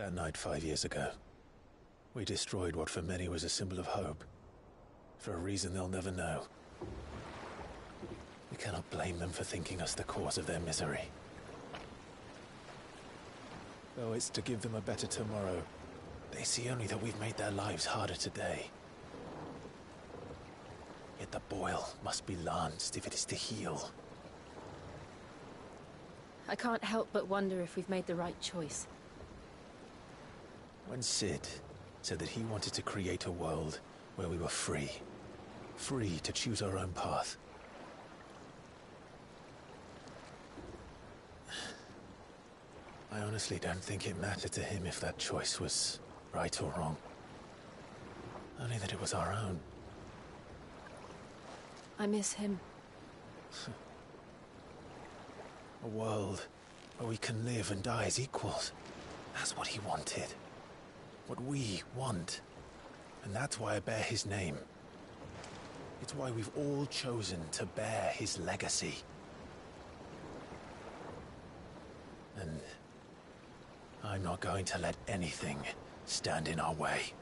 That night 5 years ago, we destroyed what for many was a symbol of hope. For a reason they'll never know. We cannot blame them for thinking us the cause of their misery. Though it's to give them a better tomorrow, they see only that we've made their lives harder today. Yet the boil must be lanced if it is to heal. I can't help but wonder if we've made the right choice. When Cid said that he wanted to create a world where we were free. Free to choose our own path. I honestly don't think it mattered to him if that choice was right or wrong. Only that it was our own. I miss him. A world where we can live and die as equals. That's what he wanted. What we want. And that's why I bear his name. It's why we've all chosen to bear his legacy. And I'm not going to let anything stand in our way.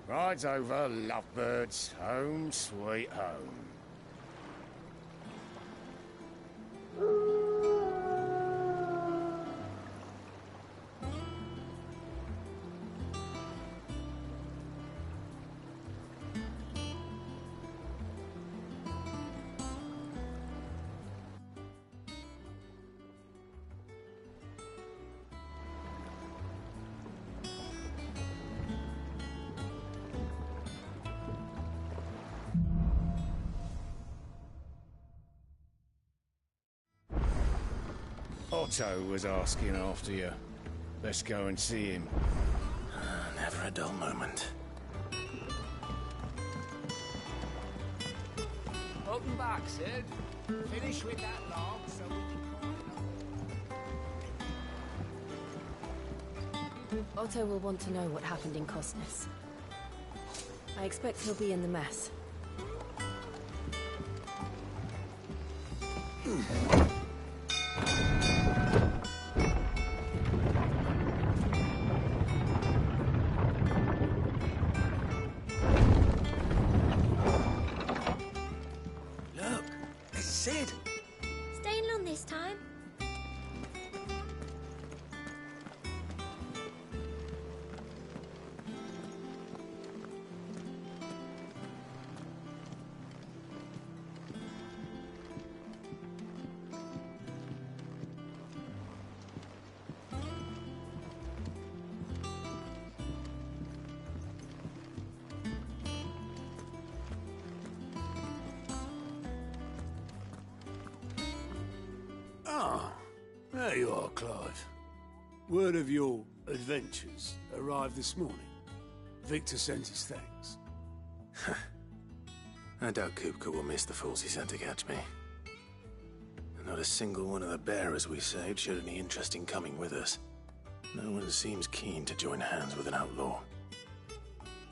Rides over, lovebirds, home sweet home. Otto was asking after you. Let's go and see him. Never a dull moment. Welcome back, Cid. Finish with that log so we can call it. Otto will want to know what happened in Cosnes. I expect he'll be in the mess. Look, it's Cid. Staying long this time? Ah, there you are, Clive. Word of your adventures arrived this morning. Victor sent his thanks. I doubt Kupka will miss the fools he sent to catch me. And not a single one of the bearers we saved showed any interest in coming with us. No one seems keen to join hands with an outlaw.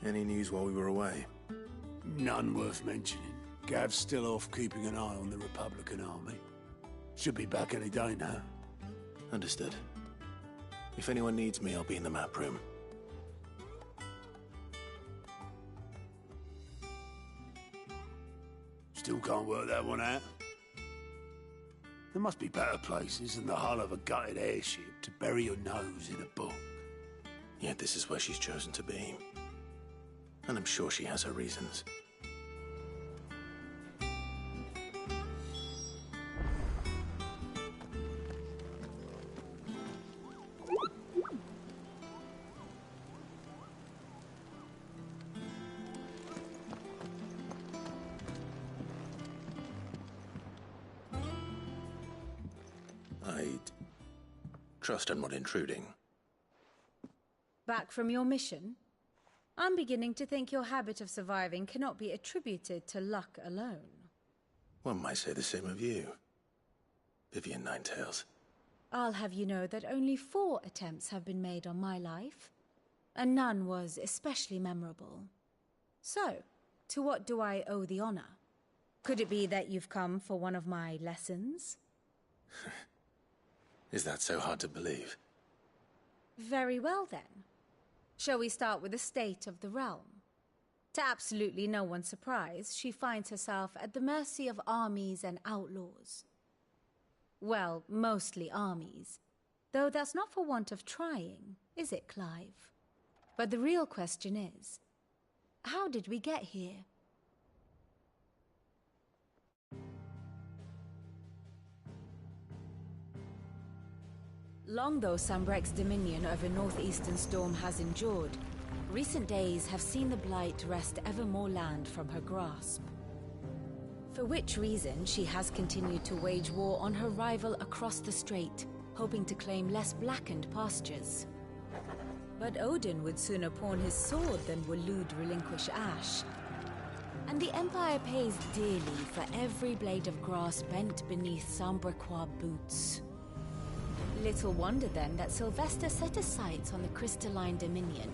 Any news while we were away? None worth mentioning. Gav's still off keeping an eye on the Republican army. Should be back any day now. Understood. If anyone needs me, I'll be in the map room. Still can't work that one out. There must be better places than the hull of a gutted airship to bury your nose in a book. Yet this is where she's chosen to be. And I'm sure she has her reasons. I'd trust I'm not intruding. Back from your mission? I'm beginning to think your habit of surviving cannot be attributed to luck alone. One might say the same of you, Vivian Ninetails. I'll have you know that only 4 attempts have been made on my life, and none was especially memorable. So, to what do I owe the honor? Could it be that you've come for one of my lessons? Is that so hard to believe? Very well, then. Shall we start with the state of the realm? To absolutely no one's surprise, she finds herself at the mercy of armies and outlaws. Well, mostly armies. Though that's not for want of trying, is it, Clive? But the real question is, how did we get here? Long though Sanbreque's dominion over northeastern Storm has endured, recent days have seen the Blight wrest ever more land from her grasp. For which reason she has continued to wage war on her rival across the strait, hoping to claim less blackened pastures. But Odin would sooner pawn his sword than Waloed relinquish Ash. And the Empire pays dearly for every blade of grass bent beneath Sanbrequois boots. Little wonder then that Sylvester set his sights on the Crystalline Dominion,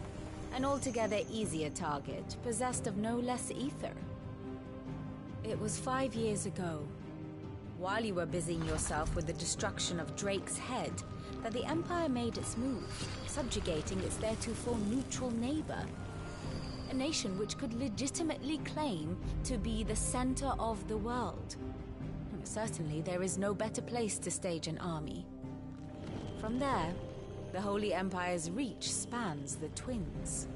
an altogether easier target, possessed of no less ether. It was 5 years ago, while you were busying yourself with the destruction of Drake's Head, that the Empire made its move, subjugating its theretofore neutral neighbor. A nation which could legitimately claim to be the center of the world. Certainly, there is no better place to stage an army. From there, the Holy Empire's reach spans the Twins.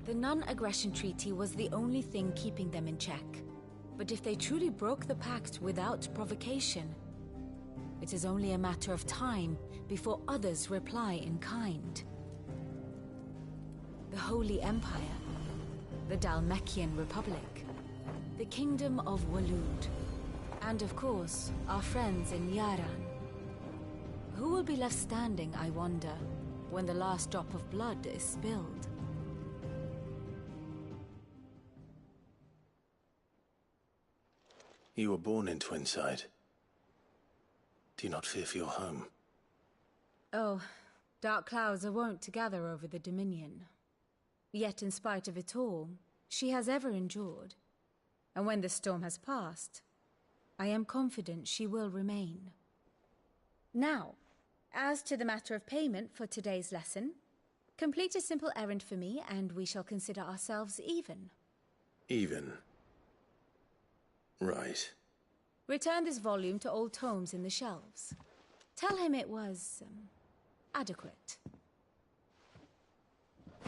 The non-aggression treaty was the only thing keeping them in check. But if they truly broke the pact without provocation, it is only a matter of time before others reply in kind. The Holy Empire, the Dhalmekian Republic, the Kingdom of Waloed, and of course, our friends in Yaran. Who will be left standing, I wonder, when the last drop of blood is spilled? You were born in Twinside. Do you not fear for your home? Oh, dark clouds are wont to gather over the Dominion. Yet in spite of it all, she has ever endured. And when the storm has passed, I am confident she will remain. Now, as to the matter of payment for today's lesson, complete a simple errand for me and we shall consider ourselves even. Even? Right. Return this volume to old tomes in the shelves. Tell him it was, adequate.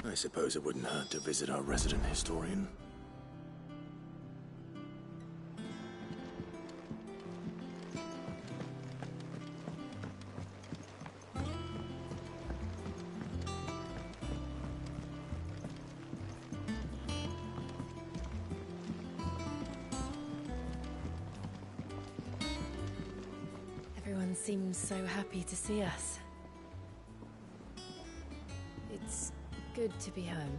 I suppose it wouldn't hurt to visit our resident historian. Everyone seems so happy to see us. It's good to be home.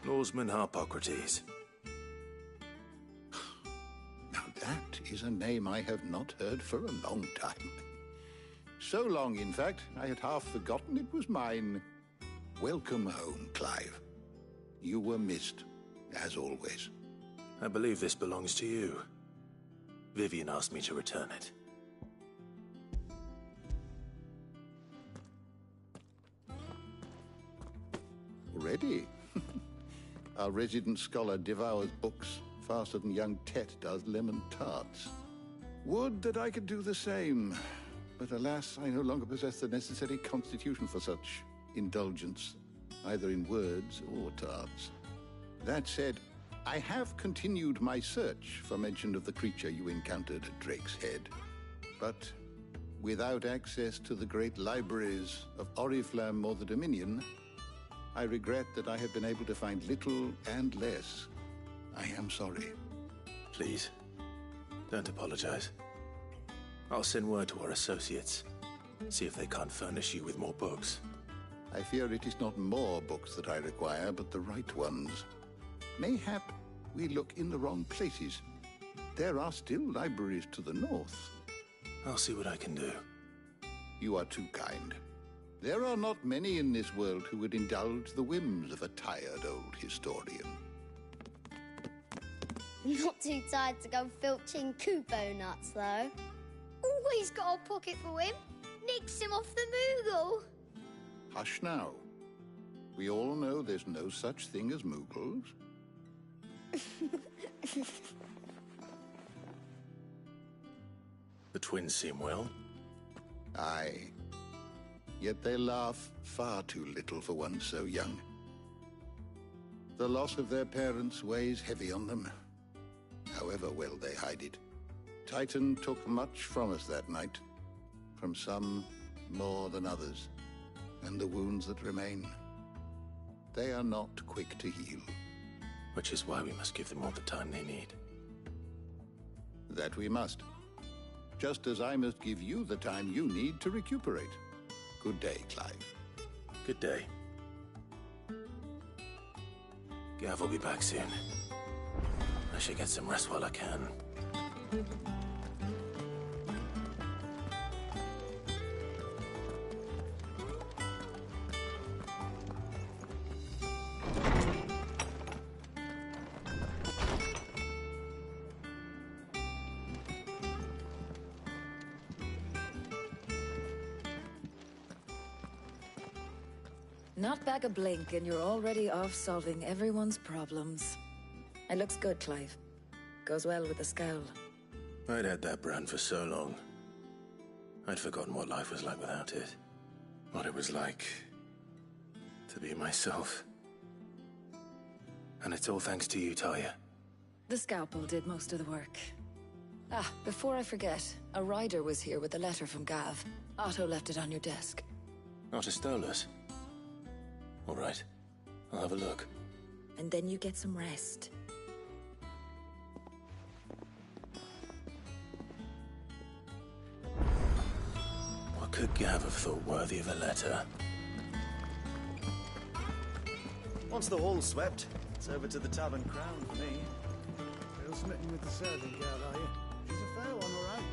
Lawsman Harpocrates. Now that is a name I have not heard for a long time. So long, in fact, I had half forgotten it was mine. Welcome home, Clive. You were missed, as always. I believe this belongs to you. Vivian asked me to return it. Already? Our resident scholar devours books faster than young Tet does lemon tarts. Would that I could do the same. But alas, I no longer possess the necessary constitution for such indulgence, either in words or tarts. That said, I have continued my search for mention of the creature you encountered at Drake's Head. But without access to the great libraries of Oriflamme or the Dominion, I regret that I have been able to find little and less. I am sorry. Please, don't apologize. I'll send word to our associates. See if they can't furnish you with more books. I fear it is not more books that I require, but the right ones. Mayhap we look in the wrong places. There are still libraries to the north. I'll see what I can do. You are too kind. There are not many in this world who would indulge the whims of a tired old historian. Not too tired to go filching Kupo nuts, though. Always got a pocket for him. Nicks him off the Moogle. Hush now. We all know there's no such thing as Moogles. The twins seem well. Aye. Yet they laugh far too little for one so young. The loss of their parents weighs heavy on them, however well they hide it. Titan took much from us that night, from some more than others, and the wounds that remain, they are not quick to heal. Which is why we must give them all the time they need. That we must. Just as I must give you the time you need to recuperate. Good day, Clive. Good day. Gav will be back soon. I should get some rest while I can. Not back a blink and you're already off solving everyone's problems. It looks good, Clive. Goes well with the scowl. I'd had that brand for so long. I'd forgotten what life was like without it. What it was like to be myself. And it's all thanks to you, Talia. The scalpel did most of the work. Ah, before I forget, a rider was here with a letter from Gav. Otto left it on your desk. Not a Stolas. All right, I'll have a look. And then you get some rest. What could Gav have thought worthy of a letter? Once the hall's swept, it's over to the Tavern Crown for me. Still smitten with the serving girl, are you? She's a fair one, all right.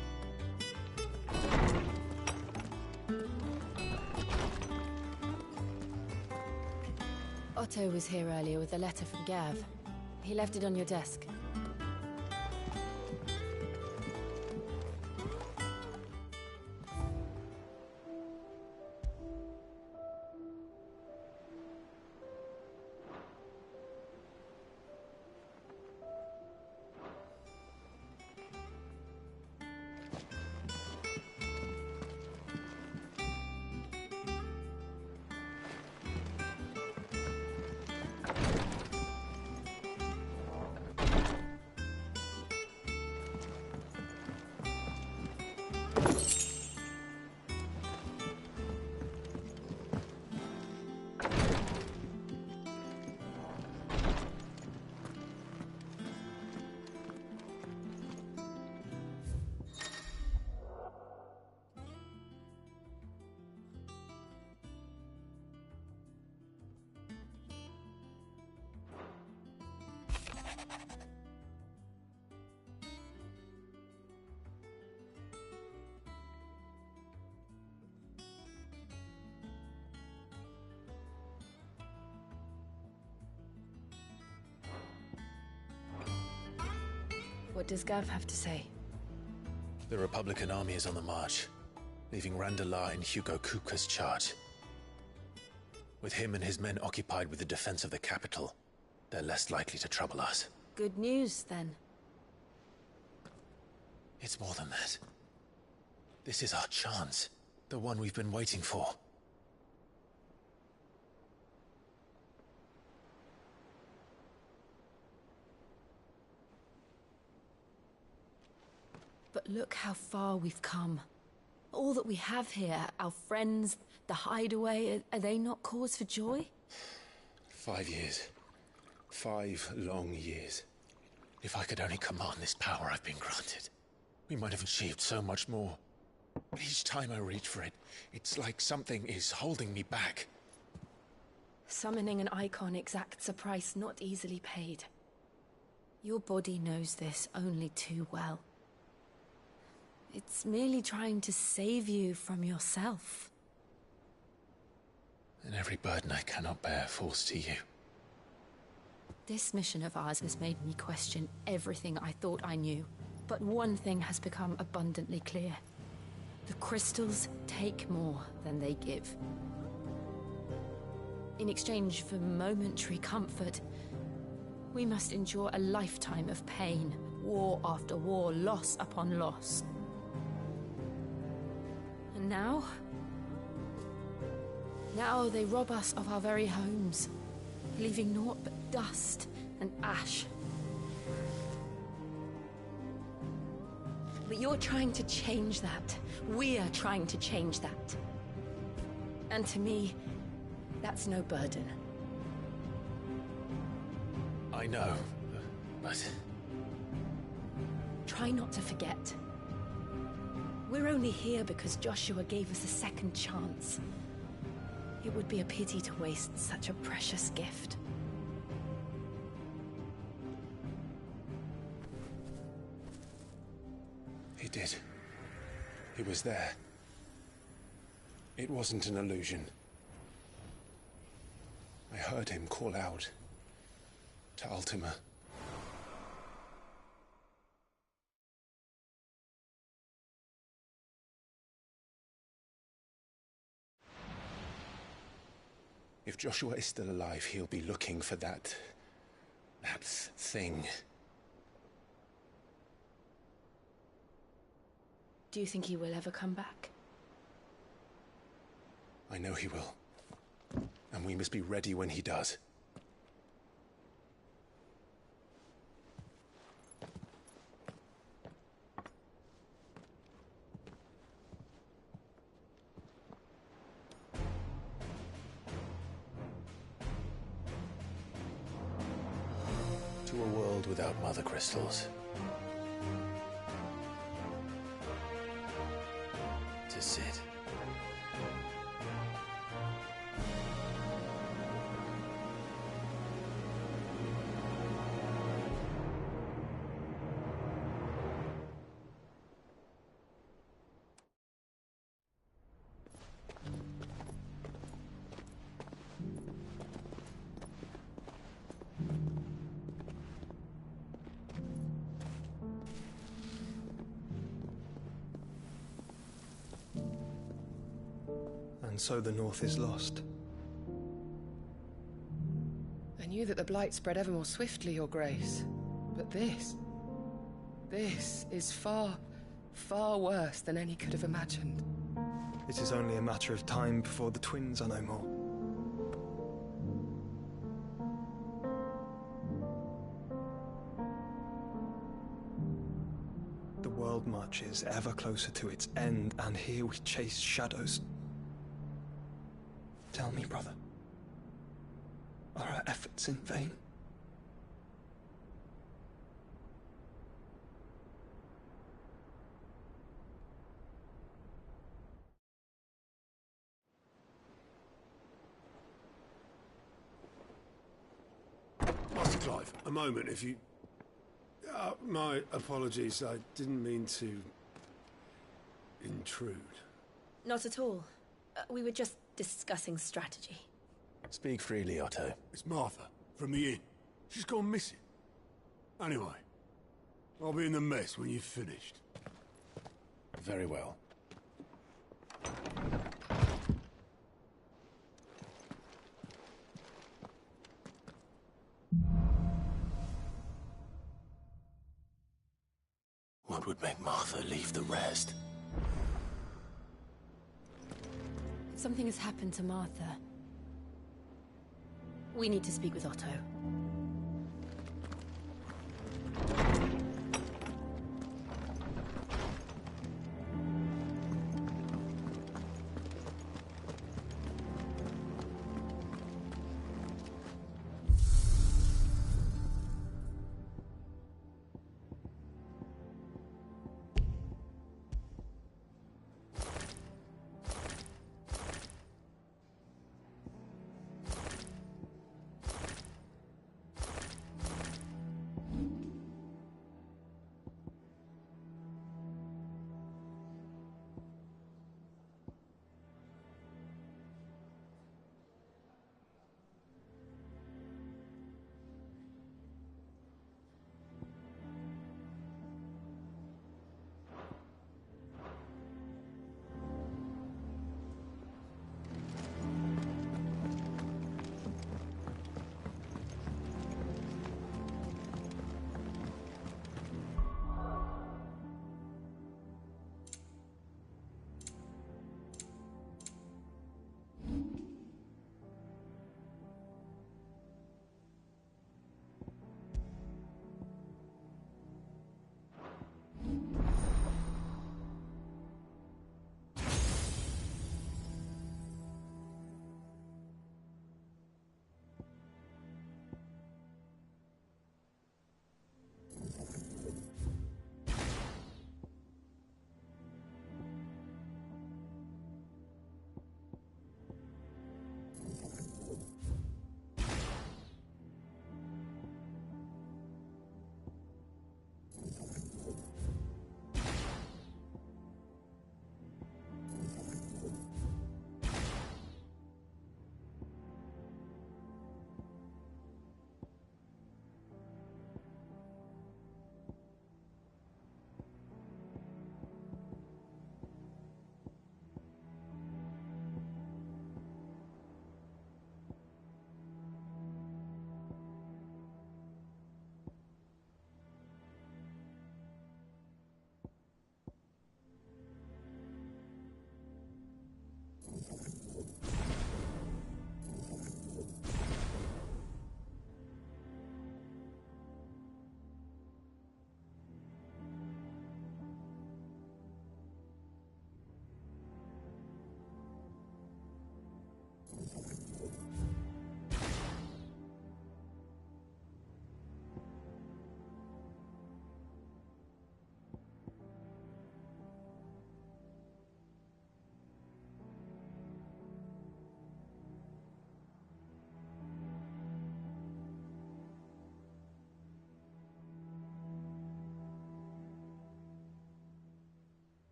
Otto was here earlier with a letter from Gav. He left it on your desk. What does Gav have to say? The Republican army is on the march, leaving Randalar in Hugo Kupka's charge. With him and his men occupied with the defense of the capital, they're less likely to trouble us. Good news, then. It's more than that. This is our chance. The one we've been waiting for. But look how far we've come. All that we have here, our friends, the hideaway, are they not cause for joy? 5 years. 5 long years. If I could only command this power I've been granted, we might have achieved so much more. But each time I reach for it, it's like something is holding me back. Summoning an icon exacts a price not easily paid. Your body knows this only too well. It's merely trying to save you from yourself. And every burden I cannot bear falls to you. This mission of ours has made me question everything I thought I knew. But one thing has become abundantly clear. The crystals take more than they give. In exchange for momentary comfort, we must endure a lifetime of pain, war after war, loss upon loss. And now they rob us of our very homes, leaving naught but dust and ash. But you're trying to change that. We're trying to change that. And to me, that's no burden. I know, but... Try not to forget. We're only here because Joshua gave us a second chance. It would be a pity to waste such a precious gift. He did. He was there. It wasn't an illusion. I heard him call out to Ultima. If Joshua is still alive, he'll be looking for that thing. Do you think he will ever come back? I know he will. And we must be ready when he does. To a world without mother crystals. To Cid. And so the North is lost. I knew that the Blight spread ever more swiftly, Your Grace. But this is far, far worse than any could have imagined. It is only a matter of time before the twins are no more. The world marches ever closer to its end, and here we chase shadows. Tell me, brother, are our efforts in vain? Master Clive, a moment, if you... my apologies, I didn't mean to... intrude. Not at all. We were just discussing strategy. Speak freely, Otto. It's Martha, from the inn. She's gone missing. Anyway, I'll be in the mess when you've finished. Very well. What would make Martha leave the rest? Something has happened to Martha. We need to speak with Otto.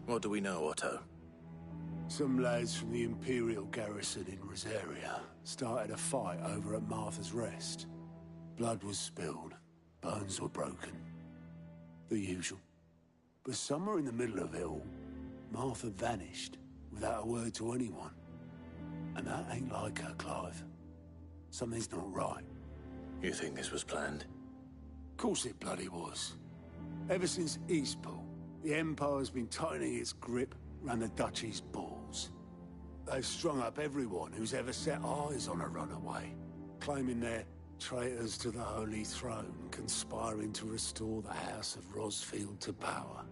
What do we know, Otto? Some lads from the Imperial garrison in Rosaria started a fight over at Martha's Rest. Blood was spilled, bones were broken. The usual. But somewhere in the middle of it all, Martha vanished without a word to anyone. And that ain't like her, Clive. Something's not right. You think this was planned? Course it bloody was. Ever since Eastpool, the Empire's been tightening its grip round the Duchy's balls. They've strung up everyone who's ever set eyes on a runaway, claiming they're traitors to the Holy Throne, conspiring to restore the House of Rosfield to power.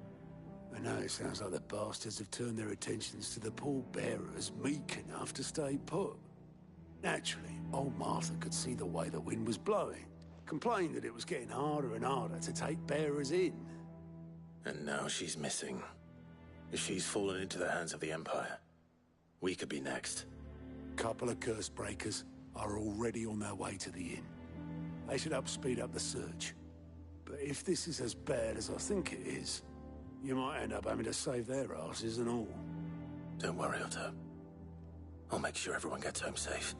And now it sounds like the bastards have turned their attentions to the pallbearers meek enough to stay put. Naturally, old Martha could see the way the wind was blowing, complained that it was getting harder and harder to take bearers in. And now she's missing. If she's fallen into the hands of the Empire, we could be next. Couple of curse breakers are already on their way to the inn. They should help speed up the search. But if this is as bad as I think it is, you might end up having to save their asses and all. Don't worry, Otto. I'll make sure everyone gets home safe.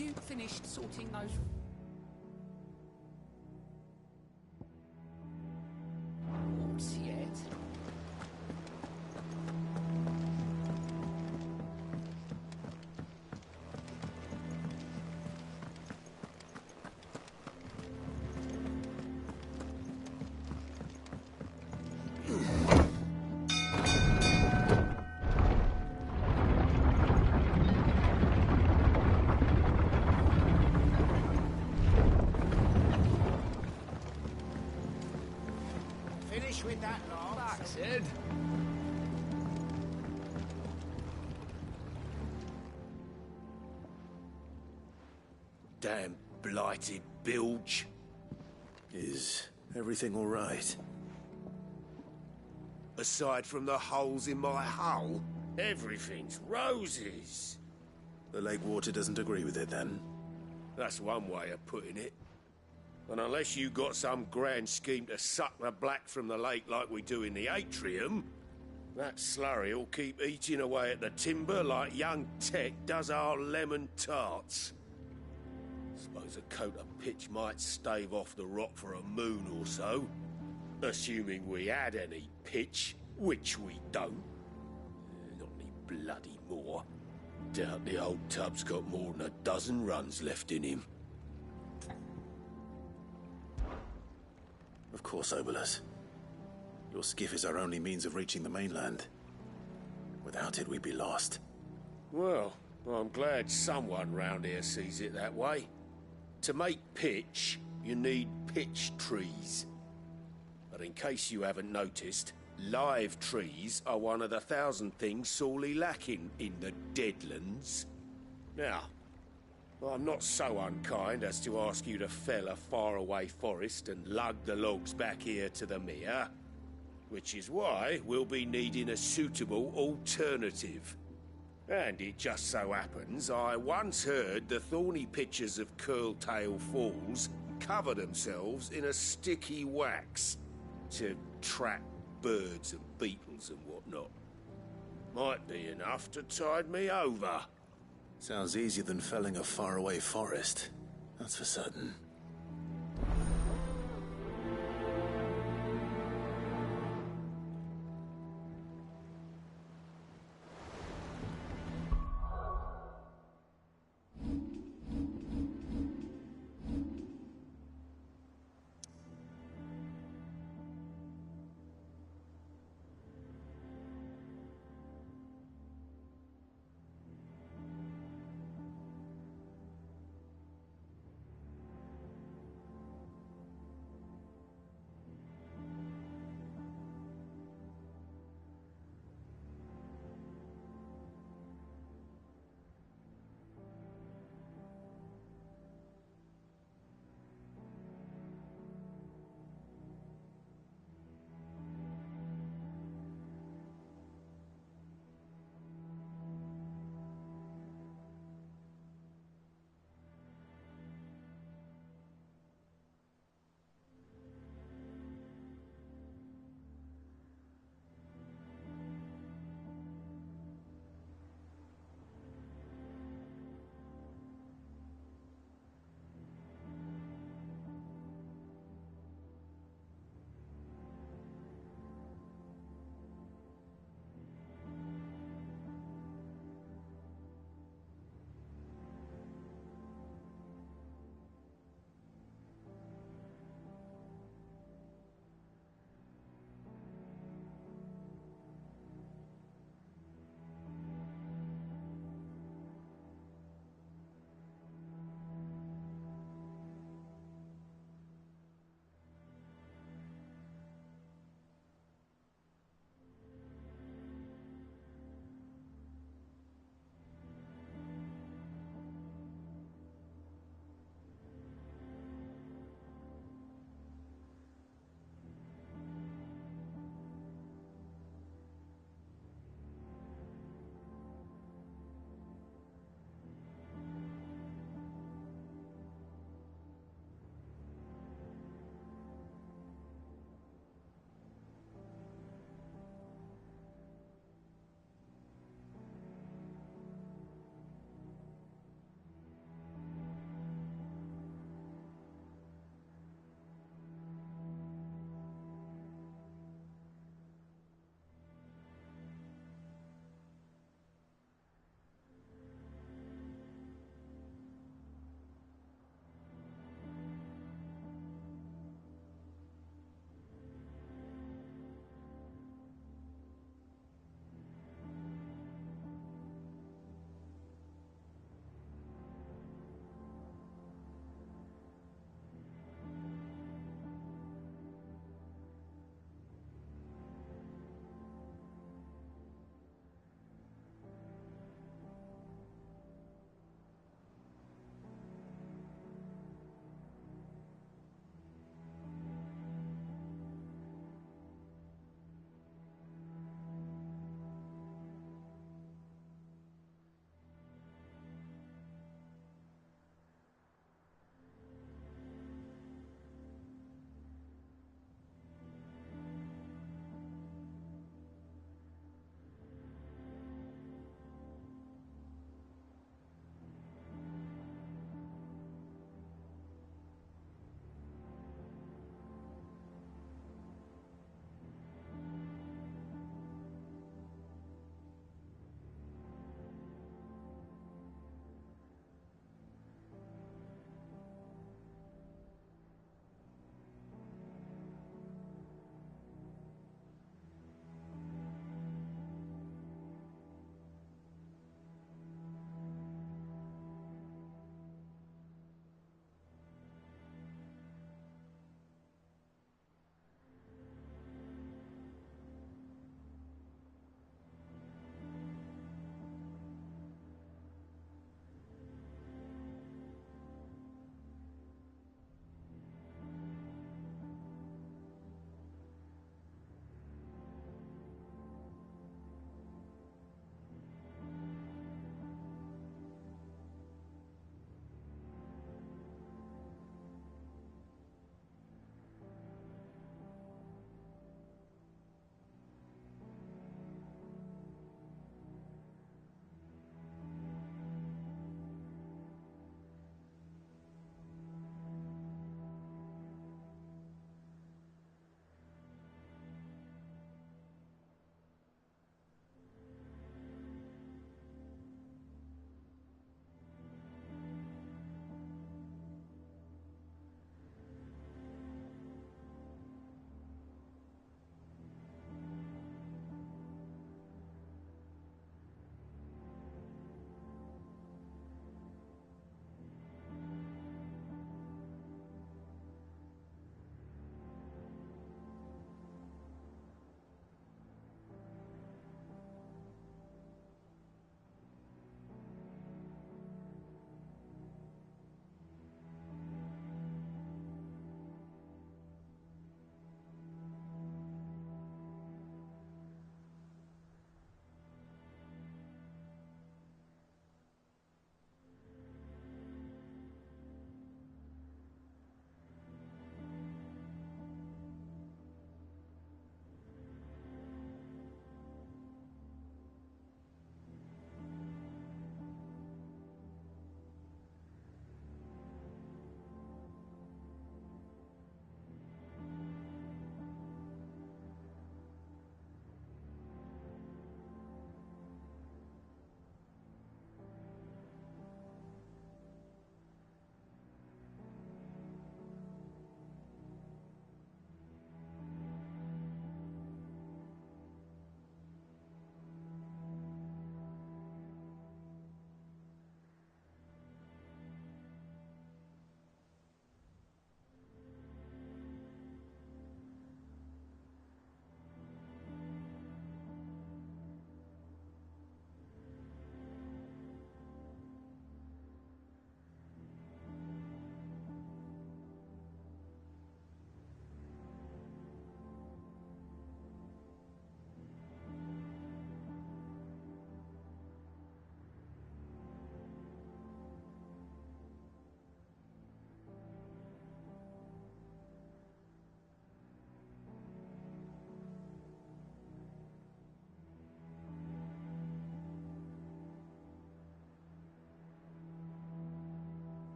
you finished sorting those... What's yet? Finish with that, Lance. That's it. Damn blighted bilge. Is everything all right? Aside from the holes in my hull, everything's roses. The lake water doesn't agree with it, then? That's one way of putting it. And unless you got some grand scheme to suck the black from the lake like we do in the atrium, that slurry'll keep eating away at the timber like young Tech does our lemon tarts. Suppose a coat of pitch might stave off the rot for a moon or so, assuming we had any pitch, which we don't. Not any bloody more. Doubt the old tub's got more than a dozen runs left in him. Of course, Obolus. Your skiff is our only means of reaching the mainland. Without it, we'd be lost. Well, I'm glad someone round here sees it that way. To make pitch, you need pitch trees. But in case you haven't noticed, live trees are one of the 1,000 things sorely lacking in the Deadlands. Now, I'm not so unkind as to ask you to fell a faraway forest and lug the logs back here to the mere, which is why we'll be needing a suitable alternative. And it just so happens I once heard the thorny pitchers of Curltail Falls cover themselves in a sticky wax to trap birds and beetles and whatnot. Might be enough to tide me over. Sounds easier than felling a faraway forest. That's for certain.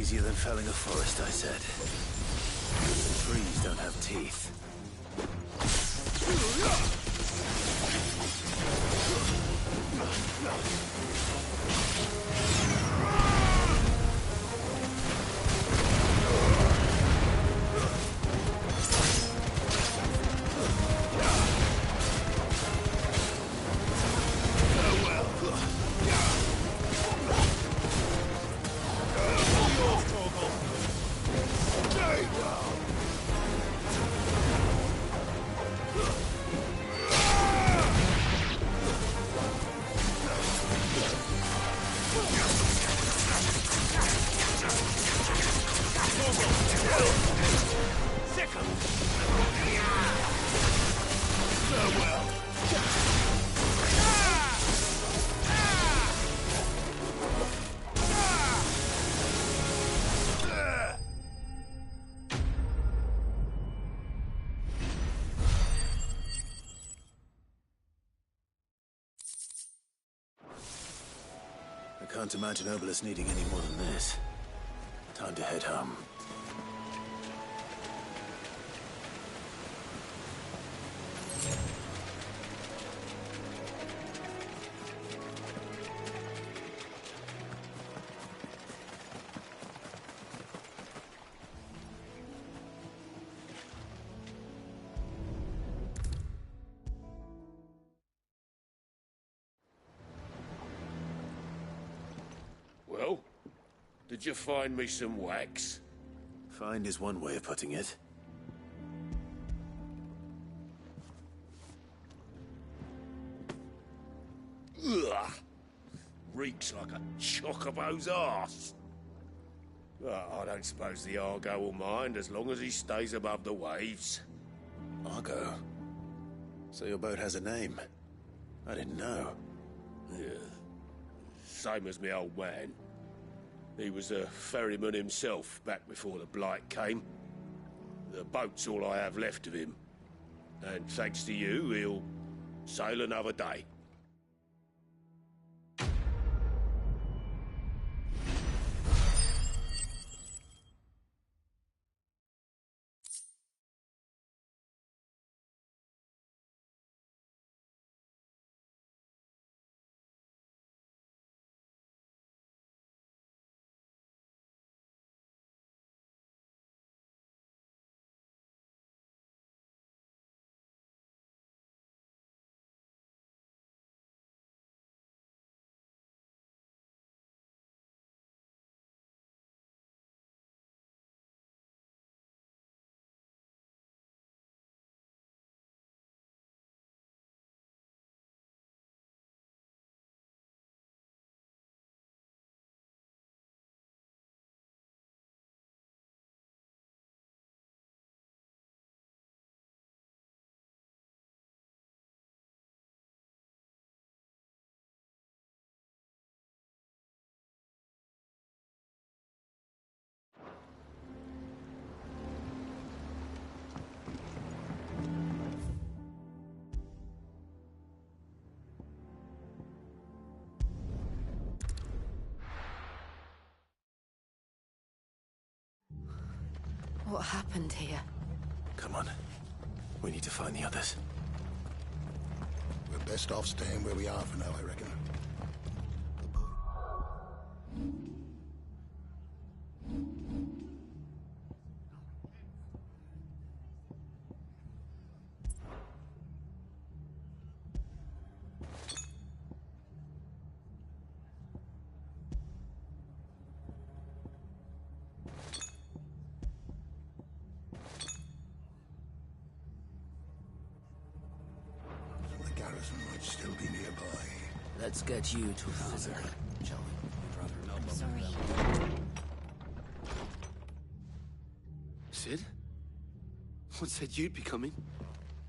Easier than felling a forest, I said. The trees don't have teeth. I can't imagine Obelisk needing any more than this. Time to head home. Well, did you find me some wax? Find is one way of putting it. Ugh! Reeks like a chocobo's arse. Well, I don't suppose the Argo will mind as long as he stays above the waves. Argo? So your boat has a name? I didn't know. Yeah. Same as me old man. He was a ferryman himself back before the Blight came. The boat's all I have left of him. And thanks to you, he'll sail another day. What happened here? Come on. We need to find the others. We're best off staying where we are for now, I reckon. Still be nearby. Let's get you to Father, shall we? I'm sorry. Sid? What said you'd be coming?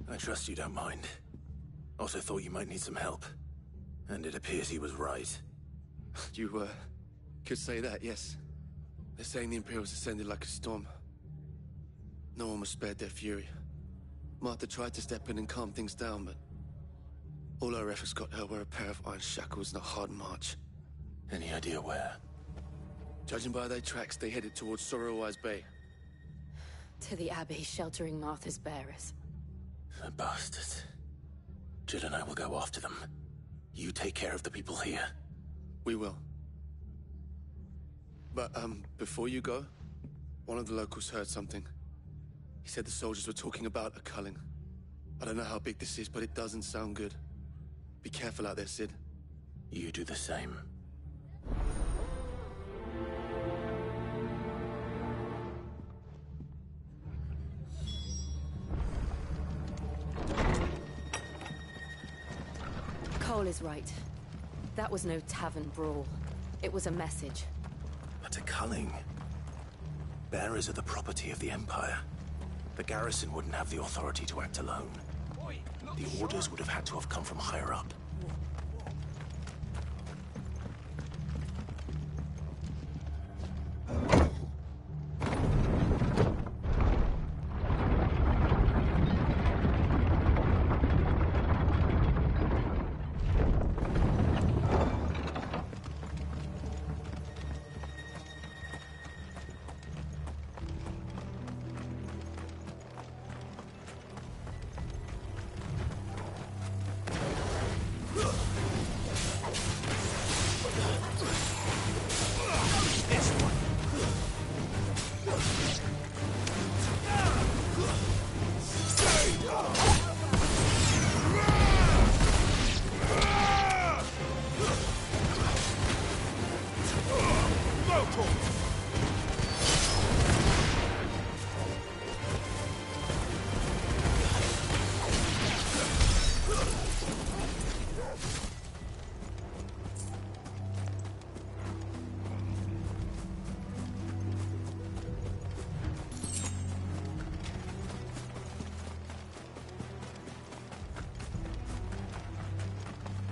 I trust you don't mind. Also thought you might need some help. And it appears he was right. You, could say that, yes. They're saying the Imperials ascended like a storm. No one was spared their fury. Martha tried to step in and calm things down, but all our efforts got her were a pair of iron shackles and a hard march. Any idea where? Judging by their tracks, they headed towards Sorrowwise Bay. To the Abbey, sheltering Martha's bearers. The bastards. Jill and I will go after them. You take care of the people here. We will. But, before you go, one of the locals heard something. He said the soldiers were talking about a culling. I don't know how big this is, but it doesn't sound good. Be careful out there, Cid. You do the same. Cole is right. That was no tavern brawl. It was a message. But a culling. Bearers are the property of the Empire. The garrison wouldn't have the authority to act alone. The orders would have had to have come from higher up.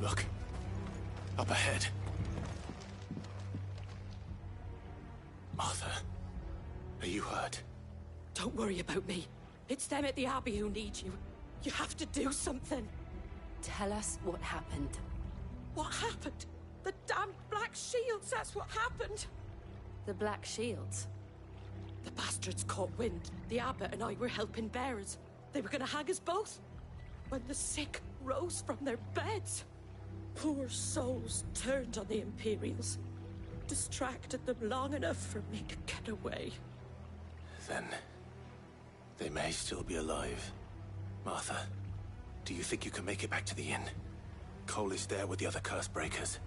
Look. Up ahead. Martha, are you hurt? Don't worry about me. It's them at the Abbey who need you. You have to do something. Tell us what happened. What happened? The damn Black Shields, that's what happened. The Black Shields? The bastards caught wind. The abbot and I were helping bearers. They were gonna hang us both. When the sick rose from their beds, poor souls turned on the Imperials. Distracted them long enough for me to get away. Then they may still be alive. Martha, do you think you can make it back to the inn? Cole is there with the other curse breakers.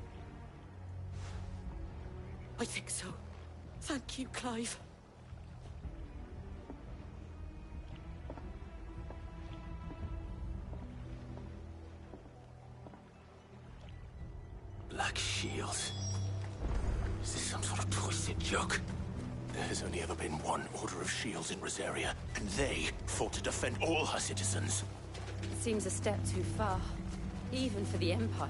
I think so. Thank you, Clive. Black Shields. Is this some sort of twisted joke? There has only ever been one Order of Shields in Rosaria, and they fought to defend all her citizens. It seems a step too far, even for the Empire.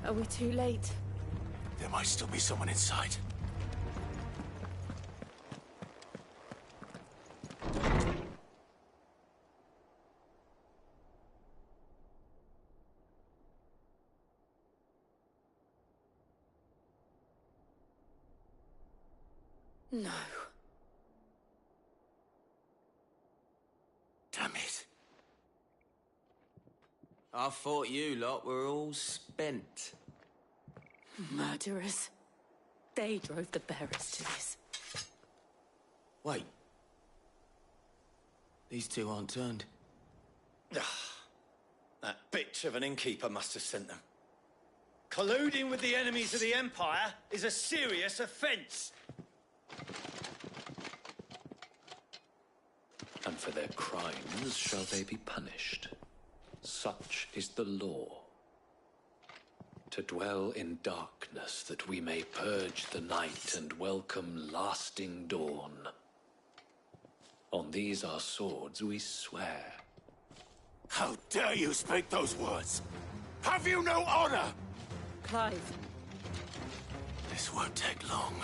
Are we too late? There might still be someone inside. No. Damn it. I thought you lot were all spent. Murderers. They drove the bearers to this. Wait. These two aren't turned. That bitch of an innkeeper must have sent them. Colluding with the enemies of the Empire is a serious offence. And for their crimes shall they be punished. Such is the law. To dwell in darkness that we may purge the night and welcome lasting dawn. On these our swords we swear. How dare you speak those words? Have you no honor? Clive. This won't take long.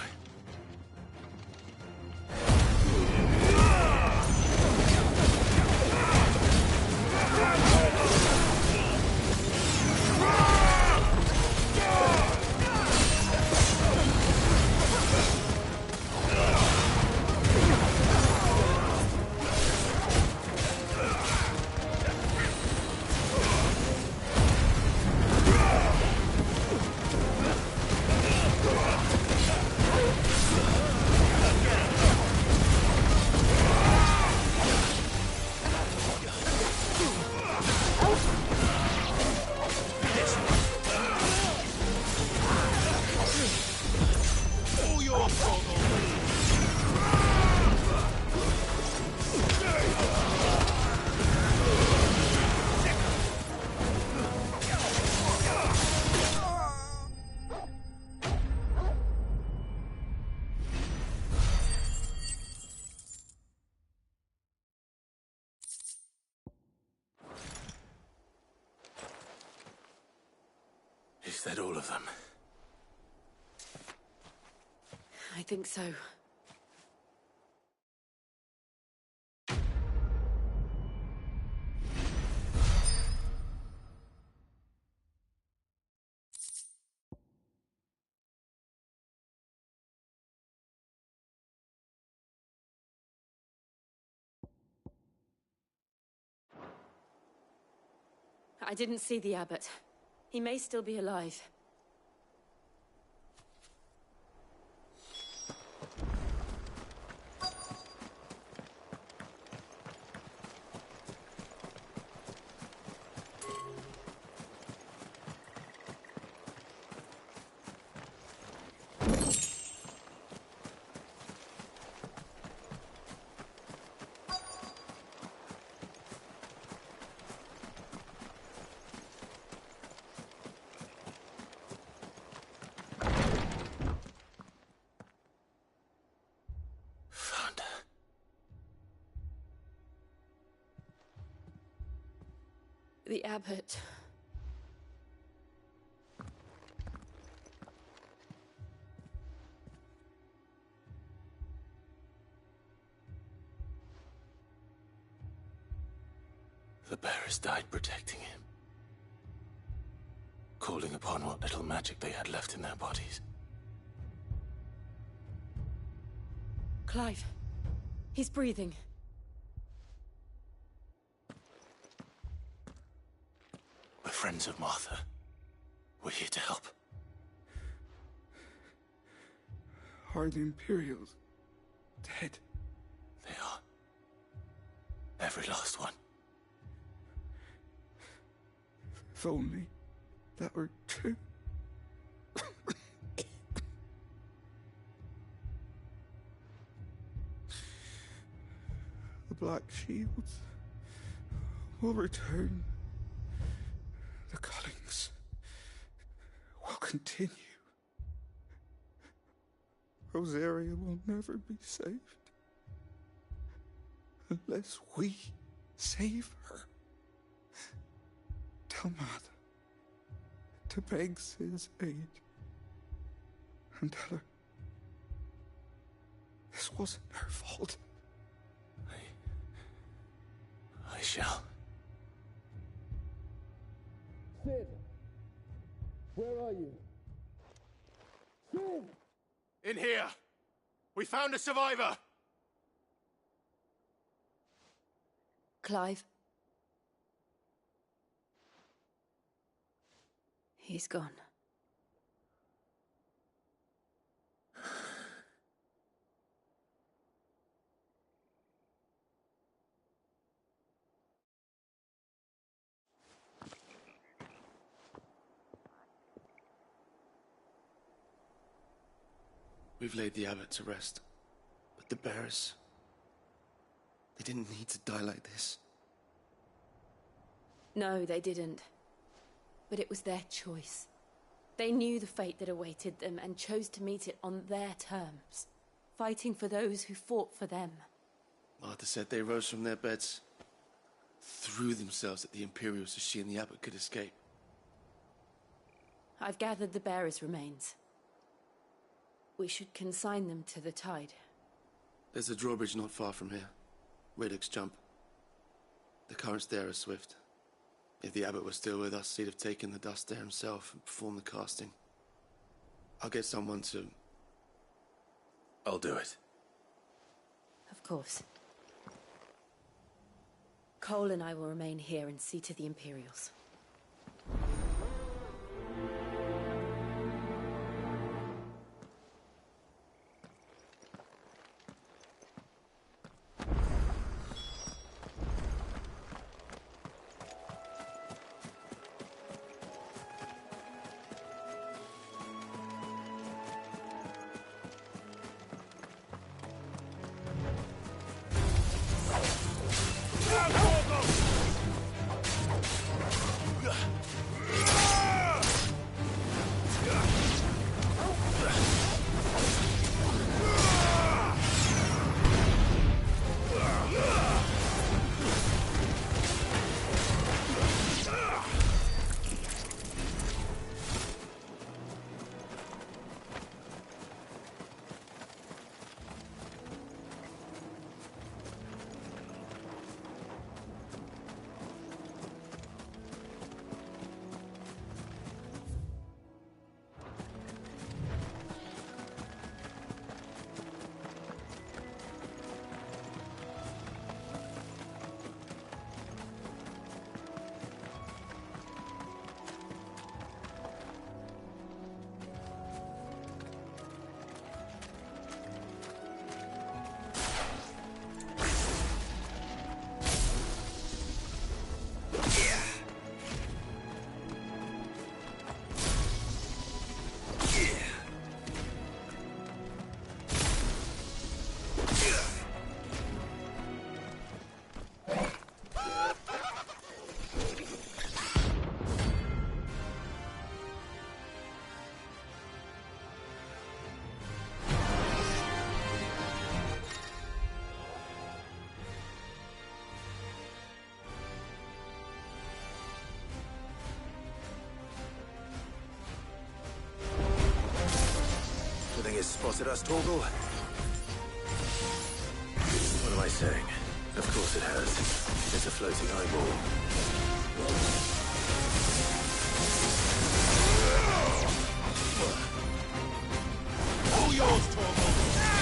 Is that all of them? I think so. I didn't see the abbot. He may still be alive. The abbot. The bearers died protecting him. Calling upon what little magic they had left in their bodies. Clive. He's breathing. We're friends of Martha. We're here to help. Are the Imperials dead? They are. Every last one. If only that were true. The Black Shields will return. The Cullings will continue. Rosaria will never be saved unless we save her. Tell Martha to beg Cid's aid and tell her this wasn't her fault. I shall. Cid! Where are you? Cid! In here! We found a survivor! Clive. He's gone. We've laid the abbot to rest, but the bearers, they didn't need to die like this. No, they didn't. But it was their choice. They knew the fate that awaited them and chose to meet it on their terms, fighting for those who fought for them. Martha said they rose from their beds, threw themselves at the Imperials so she and the abbot could escape. I've gathered the bearers' remains. We should consign them to the tide. There's a drawbridge not far from here. Radix Jump. The currents there are swift. If the abbot was still with us, he'd have taken the dust there himself and performed the casting. I'll get someone to... I'll do it. Of course. Cole and I will remain here and see to the Imperials. Has spotted us, Torgal? What am I saying? Of course it has. It's a floating eyeball. All yours, Torgal! Ah!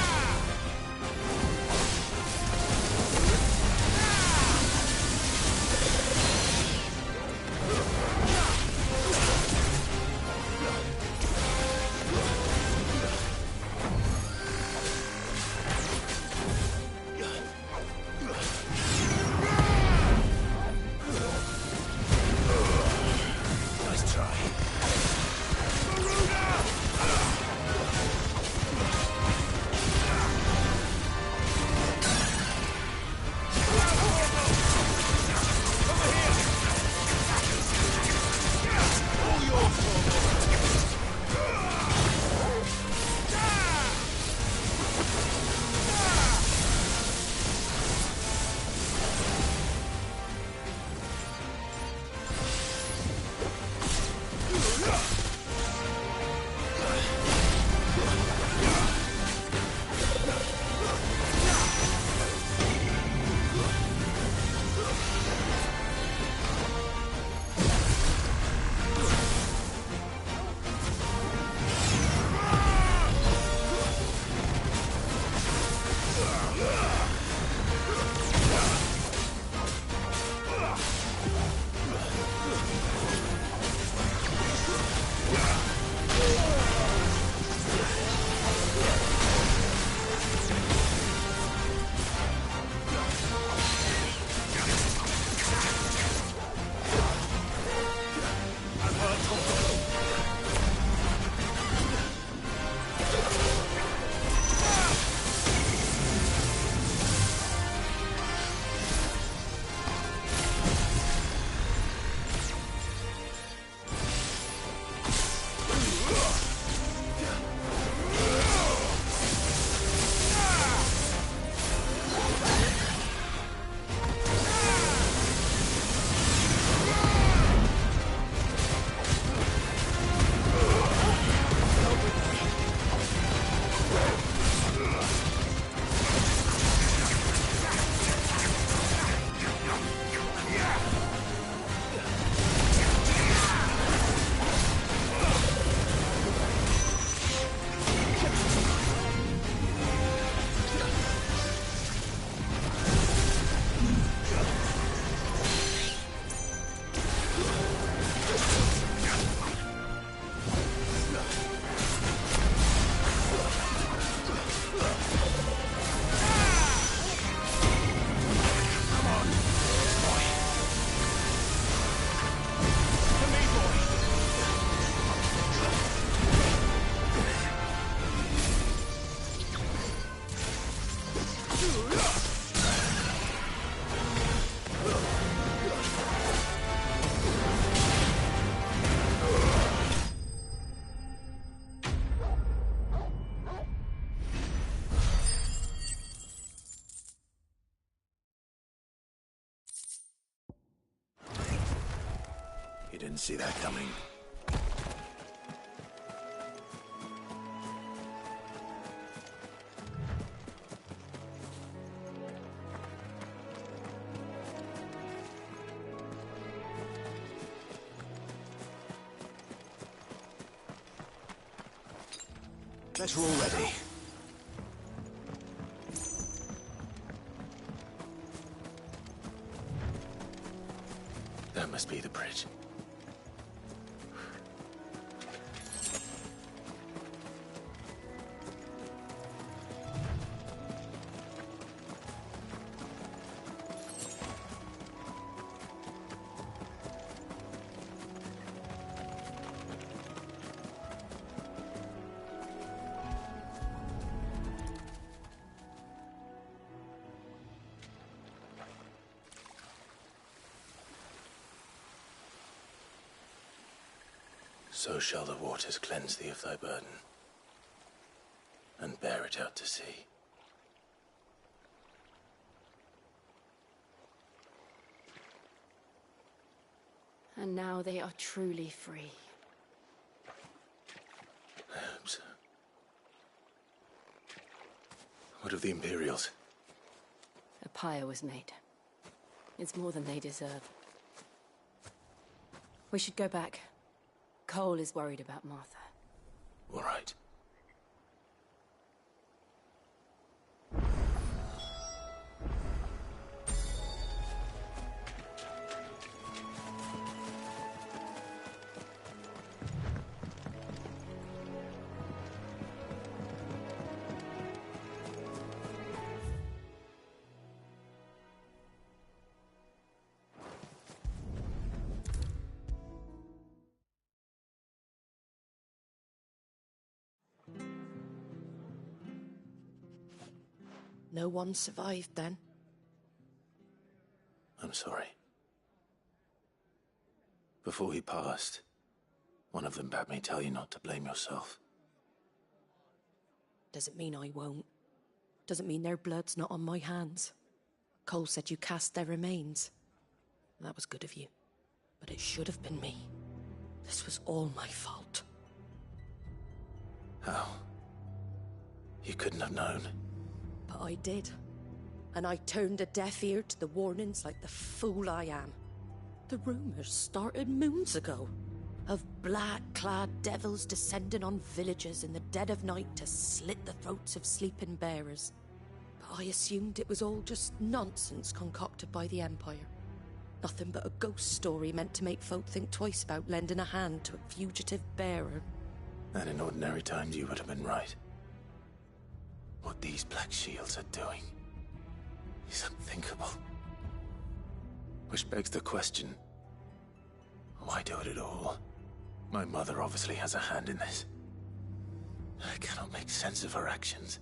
You didn't see that coming. Better already. That must be the bridge. So shall the waters cleanse thee of thy burden, and bear it out to sea. And now they are truly free. I hope so. What of the Imperials? A pyre was made. It's more than they deserve. We should go back. Cole is worried about Martha. All right. No one survived then? I'm sorry. Before he passed, one of them bade me tell you not to blame yourself. Doesn't mean I won't. Doesn't mean their blood's not on my hands. Cole said you cast their remains. That was good of you. But it should have been me. This was all my fault. How? You couldn't have known. But I did. And I turned a deaf ear to the warnings like the fool I am. The rumors started moons ago. Of black-clad devils descending on villages in the dead of night to slit the throats of sleeping bearers. But I assumed it was all just nonsense concocted by the Empire. Nothing but a ghost story meant to make folk think twice about lending a hand to a fugitive bearer. And in ordinary times you would have been right. What these Black Shields are doing is unthinkable. Which begs the question, why do it at all? My mother obviously has a hand in this. I cannot make sense of her actions.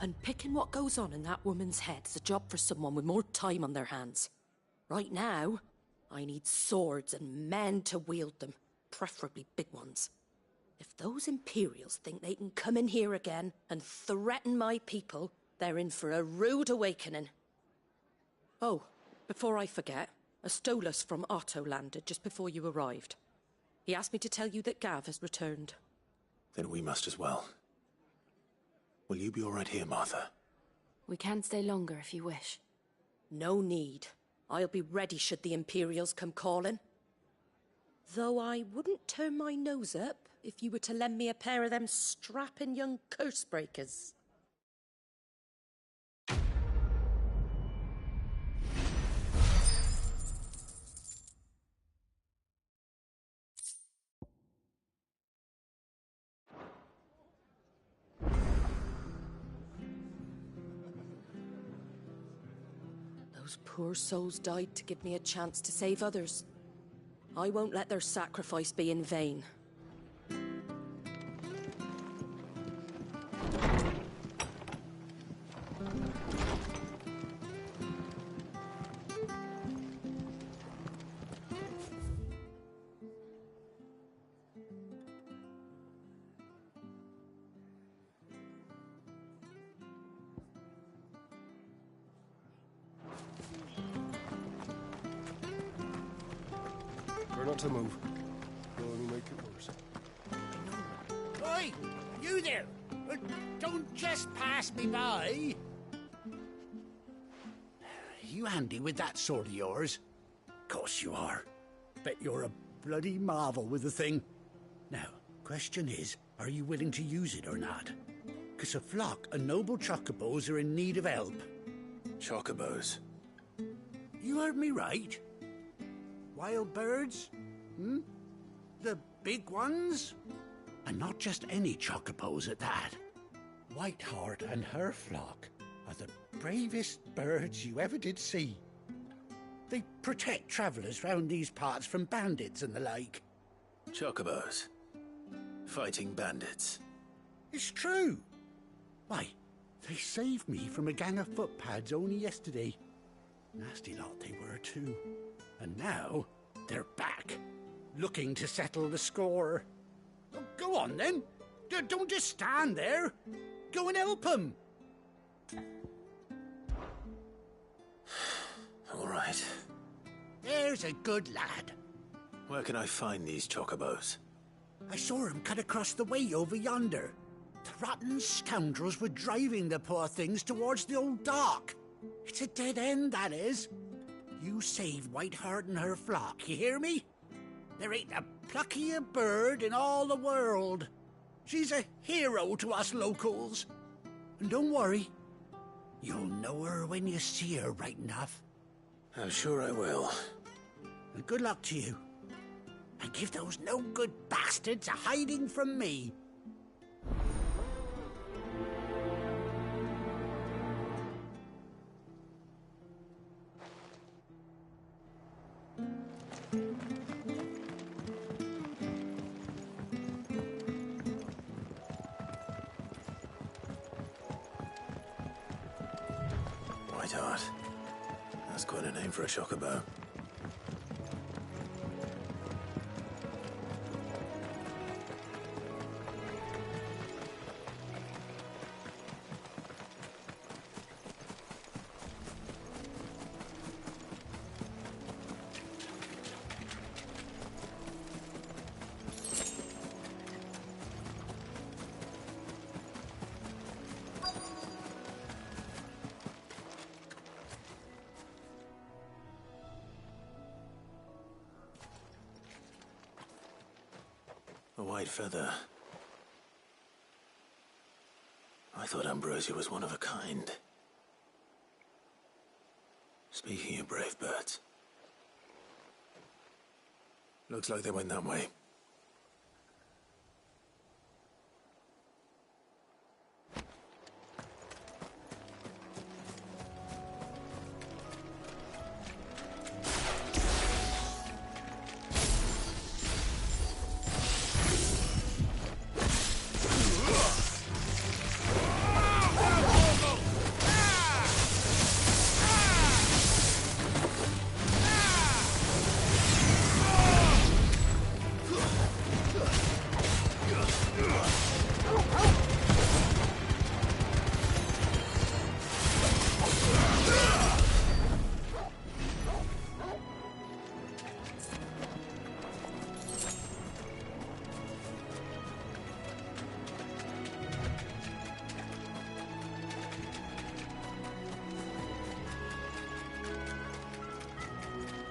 Unpicking what goes on in that woman's head is a job for someone with more time on their hands. Right now, I need swords and men to wield them, preferably big ones. If those Imperials think they can come in here again and threaten my people, they're in for a rude awakening. Oh, before I forget, a Stolas from Otto landed just before you arrived. He asked me to tell you that Gav has returned. Then we must as well. Will you be all right here, Martha? We can stay longer if you wish. No need. I'll be ready should the Imperials come calling. Though I wouldn't turn my nose up if you were to lend me a pair of them strapping young curse breakers. Those poor souls died to give me a chance to save others. I won't let their sacrifice be in vain. Try not to move. It'll only make it worse. Oi! You there! Don't just pass me by! You handy with that sword of yours? Course you are. Bet you're a bloody marvel with the thing. Now, question is, are you willing to use it or not? 'Cause a flock of noble chocobos are in need of help. Chocobos? You heard me right. Wild birds? Hmm? The big ones? And not just any chocobos at that. Whiteheart and her flock are the bravest birds you ever did see. They protect travellers round these parts from bandits and the like. Chocobos? Fighting bandits? It's true. Why, they saved me from a gang of footpads only yesterday. Nasty lot they were too. And now, they're back, looking to settle the score. Oh, go on then. Don't just stand there. Go and help them. All right. There's a good lad. Where can I find these chocobos? I saw him cut across the way over yonder. The rotten scoundrels were driving the poor things towards the old dock. It's a dead end, that is. You save Whiteheart and her flock, you hear me? There ain't a pluckier bird in all the world. She's a hero to us locals. And don't worry, you'll know her when you see her right enough. I'm sure I will. And good luck to you. And give those no-good bastards a hiding from me. Whiteheart. That's quite a name for a chocobo. A white feather. I thought Ambrosia was one of a kind. Speaking of brave birds. Looks like they went that way.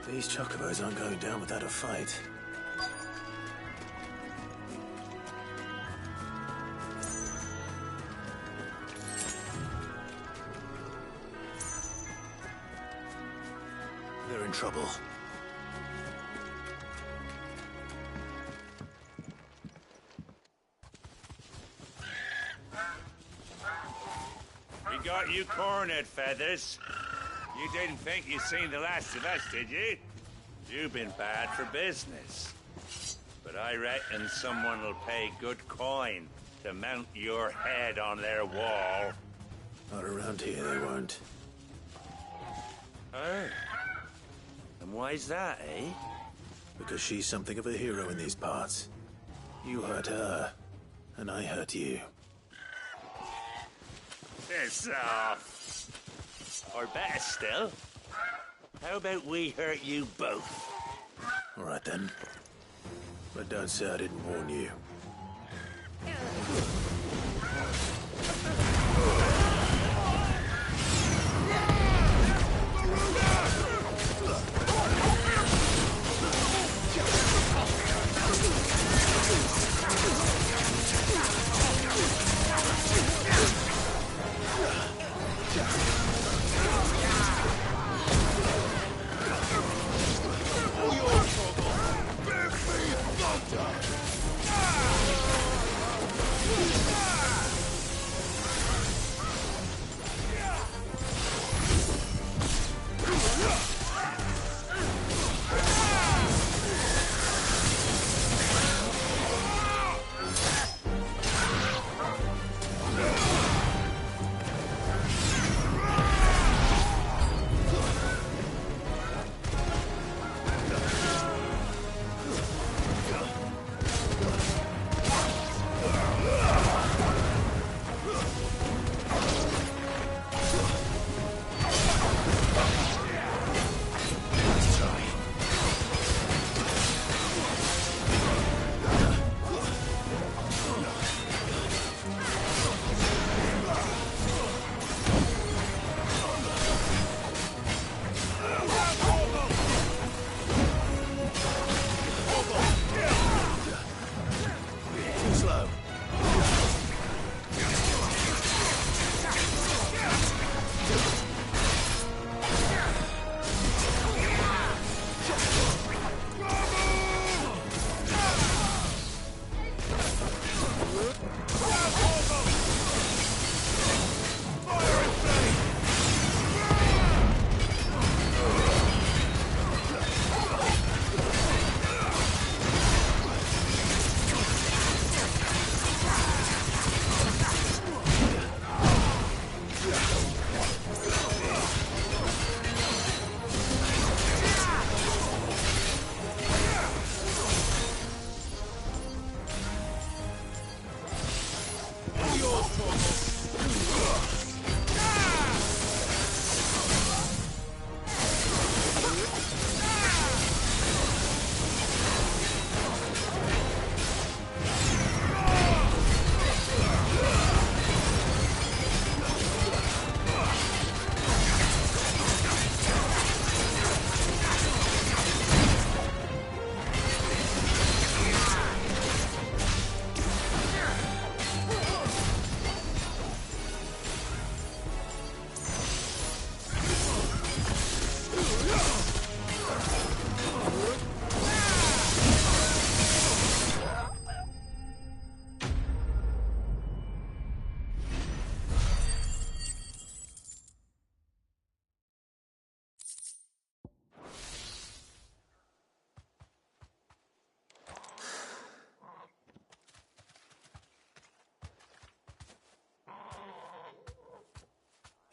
These chocobos aren't going down without a fight. They're in trouble. We got you cornered, Feathers. You didn't think you'd seen the last of us, did you? You've been bad for business. But I reckon someone will pay good coin to mount your head on their wall. Not around here, they won't. Oh. And why's that, eh? Because she's something of a hero in these parts. You hurt her, and I hurt you. Piss off. Or better still, how about we hurt you both? All right then. But don't say I didn't warn you.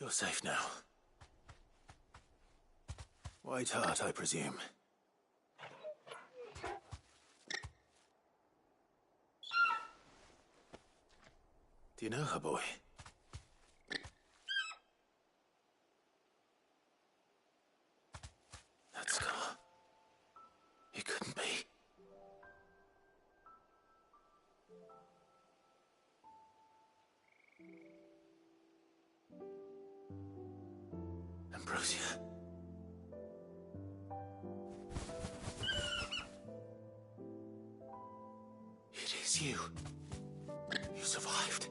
You're safe now. White Hart, I presume. Do you know her, boy? That scar. It couldn't be. Ambrosia. It is you. You survived.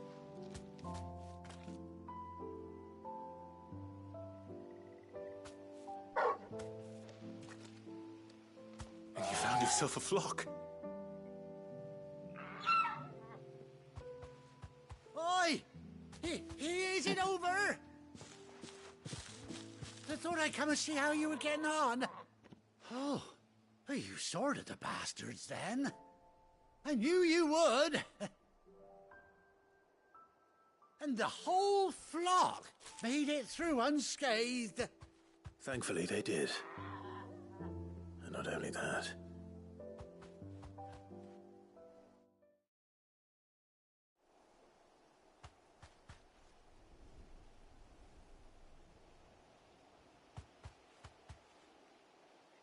And you found yourself a flock. Oi! Is it over? I thought I'd come and see how you were getting on. Oh, you sorted the bastards then. I knew you would. And the whole flock made it through unscathed. Thankfully, they did. And not only that.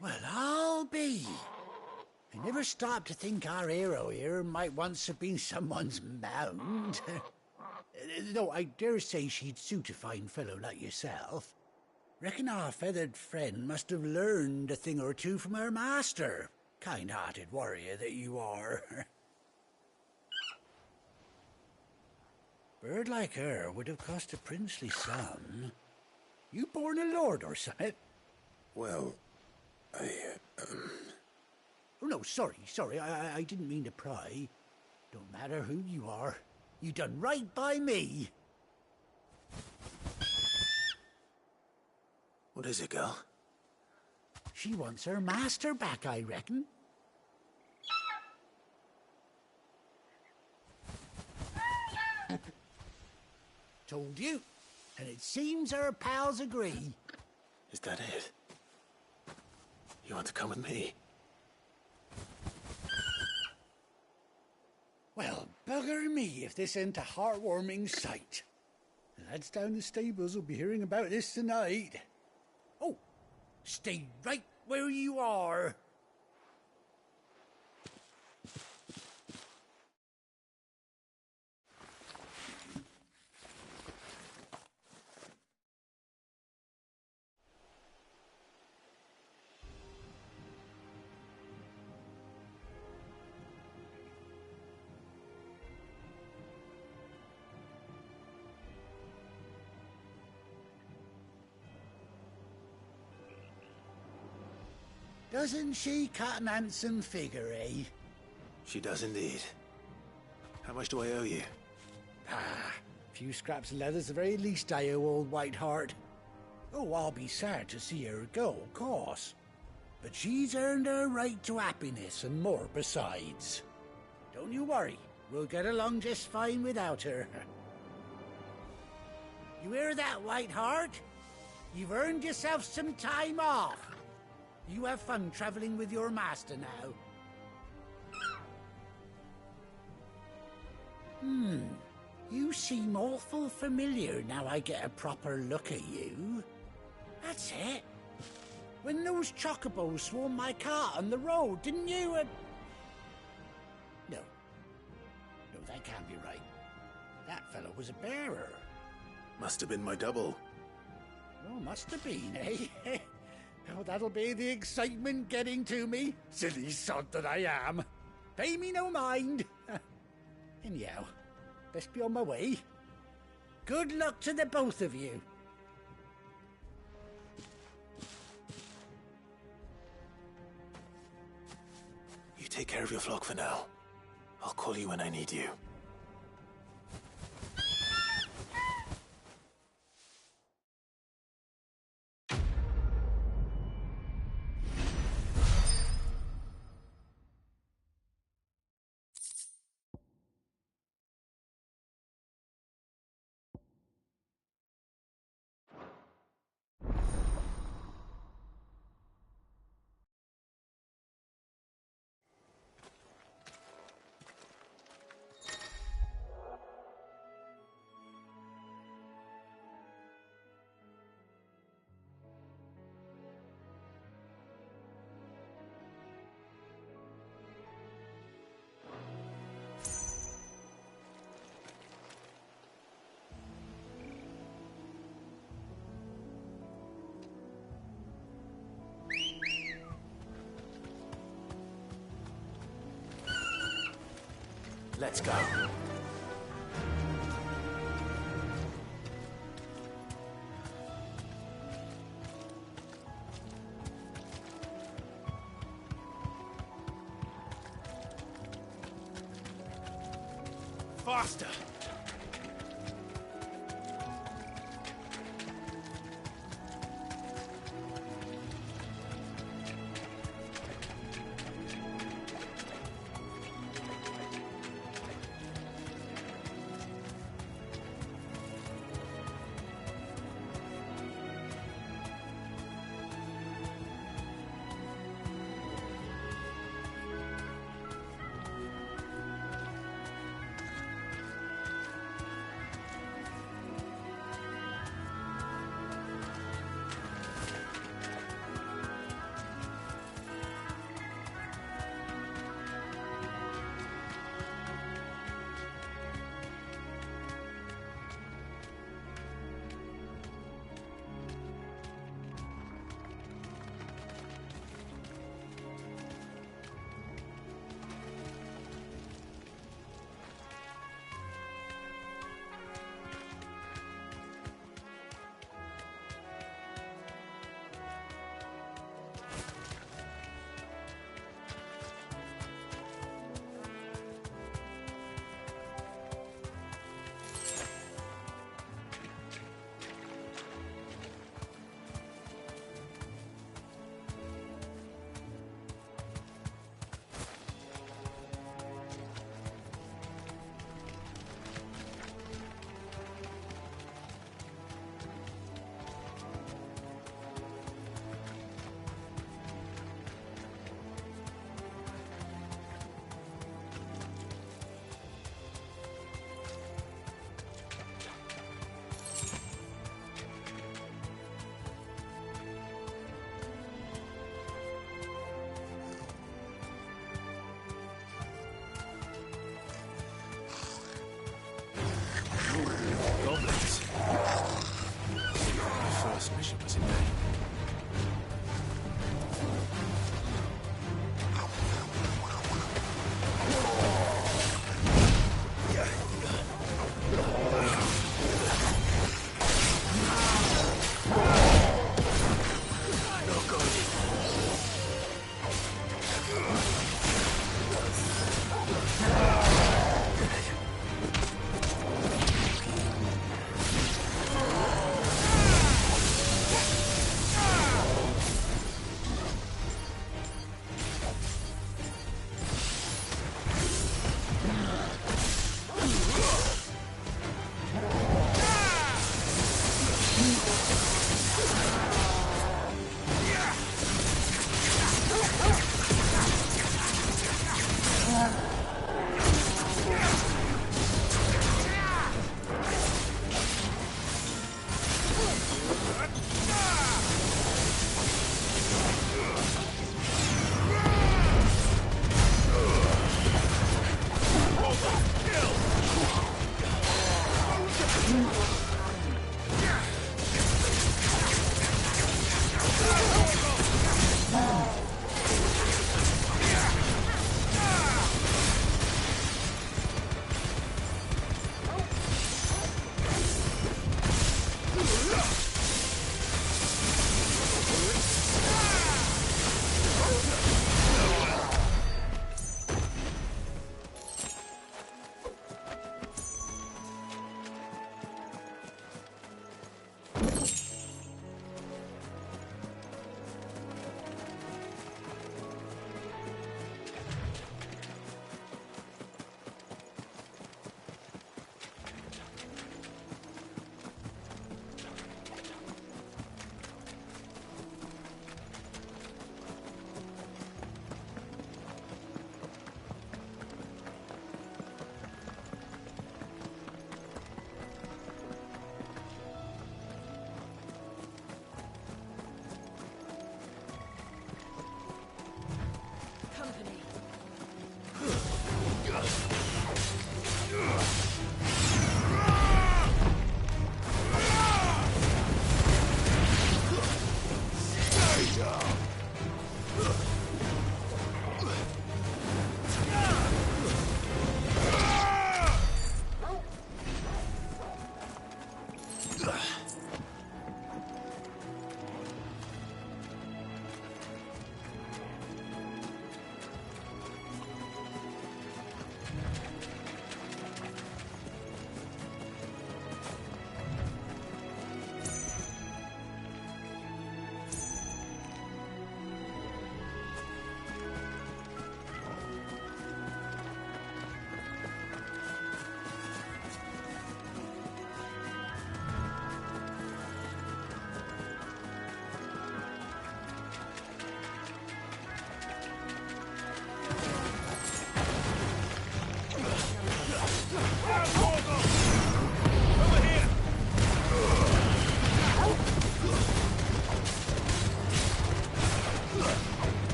Well, I'll be. never stop to think our hero here might once have been someone's mound. Though I dare say she'd suit a fine fellow like yourself. Reckon our feathered friend must have learned a thing or two from her master. Kind-hearted warrior that you are. Bird like her would have cost a princely sum. You born a lord or something? Well, I, Oh, no, sorry. I didn't mean to pry. Don't matter who you are. You done right by me. What is it, girl? She wants her master back, I reckon. Told you. And it seems her pals agree. Is that it? You want to come with me? Well, bugger me if this ain't a heartwarming sight. The lads down the stables will be hearing about this tonight. Oh, stay right where you are. Doesn't she cut an handsome figure, eh? She does indeed. How much do I owe you? Ah, a few scraps of leather's the very least I owe old Whiteheart. Oh, I'll be sad to see her go, of course. But she's earned her right to happiness and more besides. Don't you worry, we'll get along just fine without her. You hear that, Whiteheart? You've earned yourself some time off. You have fun traveling with your master now. You seem awful familiar now I get a proper look at you. That's it. When those chocobos swarmed my cart on the road, didn't you? No, that can't be right. That fellow was a bearer. Must have been my double. Oh, must have been, eh? Oh, that'll be the excitement getting to me. Silly sod that I am. Pay me no mind. Anyhow, best be on my way. Good luck to the both of you. You take care of your flock for now. I'll call you when I need you. Let's go. Faster!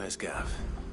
Where's Gav?